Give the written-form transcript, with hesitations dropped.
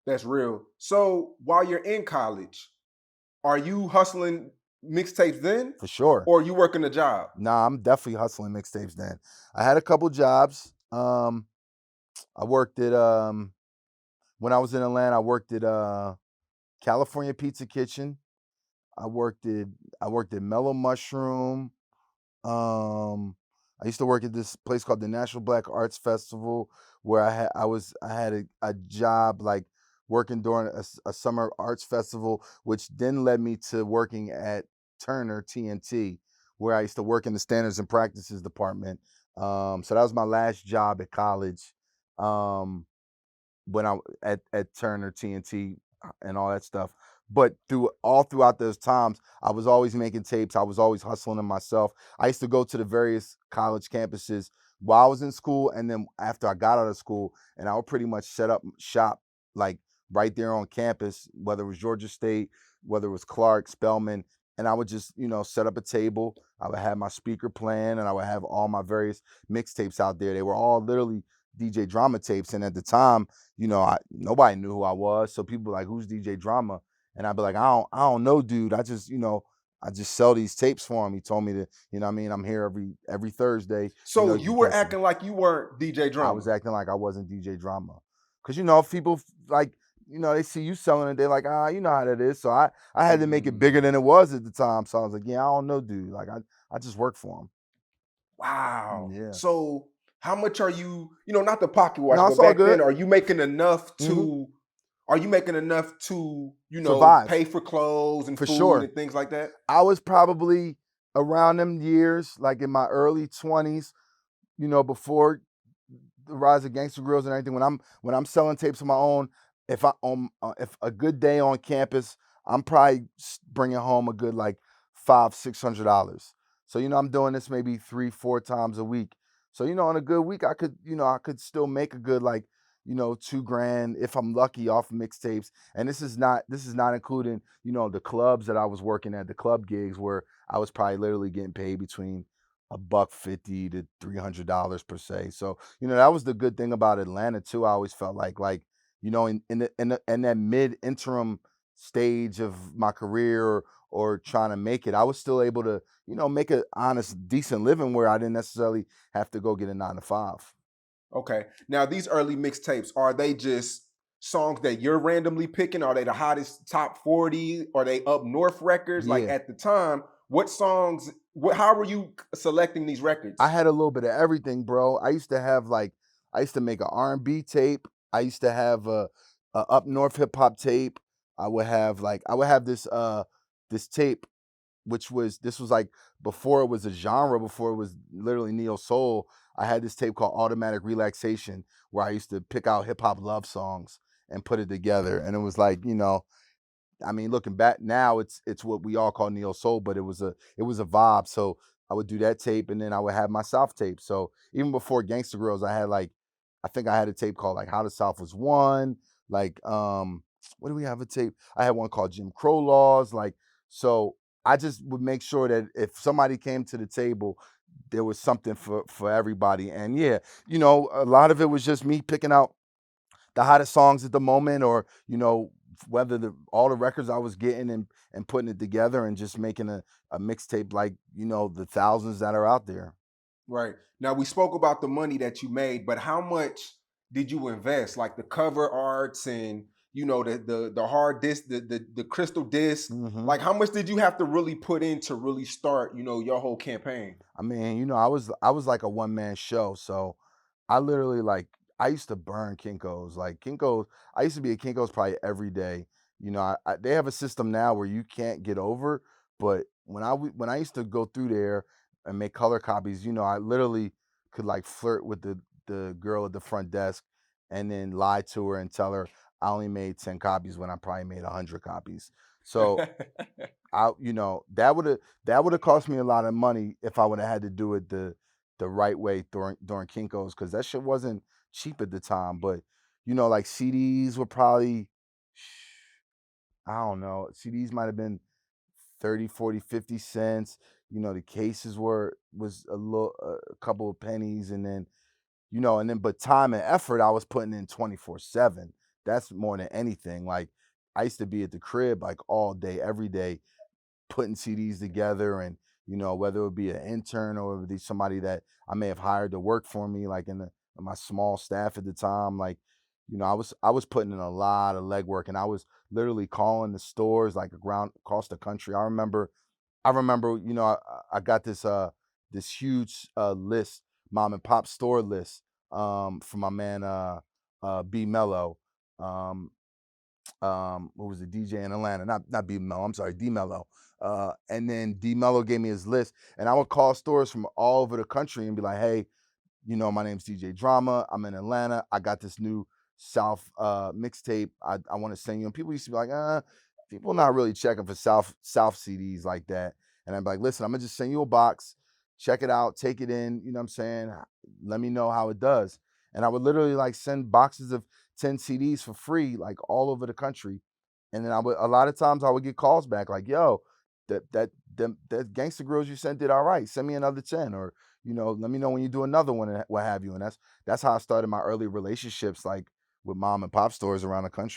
That's real. So while you're in college, are you hustling mixtapes then, For sure. or are you working a job? Nah, I'm definitely hustling mixtapes then. I had a couple jobs. I worked at when I was in Atlanta, I worked at California Pizza Kitchen. I worked at Mellow Mushroom. Um, I used to work at this place called the National Black Arts Festival, where I had a job like working during a summer arts festival, which then led me to working at Turner TNT, where I used to work in the standards and practices department. So that was my last job at college. Um, when I at Turner TNT and all that stuff. But throughout those times, I was always making tapes. I was always hustling them myself. I used to go to the various college campuses while I was in school, and then after I got out of school, and I would pretty much set up shop like right there on campus, whether it was Georgia State, whether it was Clark, Spelman, and I would just set up a table. I would have my speaker playing, and I would have all my various mixtapes out there. They were all literally DJ drama tapes, and at the time, nobody knew who I was. So people were like, "Who's DJ Drama?" And I'd be like, I don't know, dude. I just sell these tapes for him. He told me to, what I mean, I'm here every Thursday. So You you can were catch me. acting like you weren't DJ I Drama. was acting like I wasn't DJ Drama, because people like, they see you selling it, they're like, you know how that is. So I had to make it bigger than it was at the time. So I was like, yeah, I don't know, dude. Like I just work for him. Wow. Yeah. So how much are you, not the pocket watch, No, but it's all back good. then, are you making enough Hmm. to are you making enough to, Survive pay for clothes and for food sure. and things like that? I was probably around them years, like in my early 20s, before the rise of gangster grills and everything. When I'm selling tapes of my own, if a good day on campus, I'm probably bringing home a good like $500-600. So I'm doing this maybe 3-4 times a week. So on a good week, I could still make a good like $2 grand if I'm lucky off mixtapes. And this is not including the clubs that I was working at, the club gigs where I was probably literally getting paid between $150 to $300 per se. So that was the good thing about Atlanta too. I always felt like in that mid interim stage of my career, or trying to make it, I was still able to make an honest, decent living where I didn't necessarily have to go get a 9 to 5. Okay. Now these early mixtapes, are they just songs that you're randomly picking? Are they the hottest top 40? Are they up north records? Like Yeah, at the time, what songs, how were you selecting these I records? had a little bit of everything, bro. I used to make an R&B tape. I used to have a up north hip hop tape. I would have this tape, this was like before it was a genre, before it was literally neo soul. I had this tape called Automatic Relaxation, where I used to pick out hip hop love songs and put it together. And it was like, I mean, looking back now, it's what we all call neo soul, but it was a vibe. So I would do that tape, and then I would have my South tape. So even before Gangsta Girls, I think I had a tape called like How the South Was Won. Like, what do we have a tape? I had one called Jim Crow Laws. Like, so I just would make sure that if somebody came to the table, there was something for everybody. And yeah, a lot of it was just me picking out the hottest songs at the moment, or whether all the records I was getting, and putting it together and just making a mixtape, like the thousands that are out there. Right. Now we spoke about the money that you made, but how much did you invest? Like the cover arts and the hard disc, the crystal disc. Hmm. Like how much did you have to really put in to really start, your whole campaign? I mean, I was like a one-man show, so I literally, like, I used to burn Kinkos. Like Kinkos, I used to be at Kinkos probably every day. They have a system now where you can't get over, but when I used to go through there and make color copies, I literally could like flirt with the girl at the front desk, and then lie to her and tell her I only made 10 copies when I probably made 100 copies. So that would have cost me a lot of money if I would have had to do it the right way during Kinkos, because that shit wasn't cheap at the time. But like CDs were probably, I don't know, CDs might have been 30, 40, 50 cents. the cases was a couple of pennies, and then but time and effort I was putting in 24/7. That's more than anything. Like I used to be at the crib like all day, every day, putting CDs together, and whether it would be an intern or it would be somebody that I may have hired to work for me, like in my small staff at the time. Like, I was putting in a lot of legwork, and I was literally calling the stores like around across the country. I remember, I got this huge list, mom and pop store list, from my man B Mello. Um, who was the DJ in Atlanta? Not B Mello, I'm sorry, D Mello. And then D Mello gave me his list, and I would call stores from all over the country and be like, hey, my name's DJ Drama. I'm in Atlanta. I got this new South mixtape. I want to send you. And people used to be like, people not really checking for South CDs like that. And I'm like, listen, I'm gonna just send you a box. Check it out. Take it in. You know what I'm saying? Let me know how it does. And I would literally like send boxes of 10 CDs for free, like all over the country. And then a lot of times I would get calls back like, yo, that Gangsta Grills you sent did all right. Send me another 10, or let me know when you do another one and what have you. And that's how I started my early relationships, like with mom and pop stores around the country.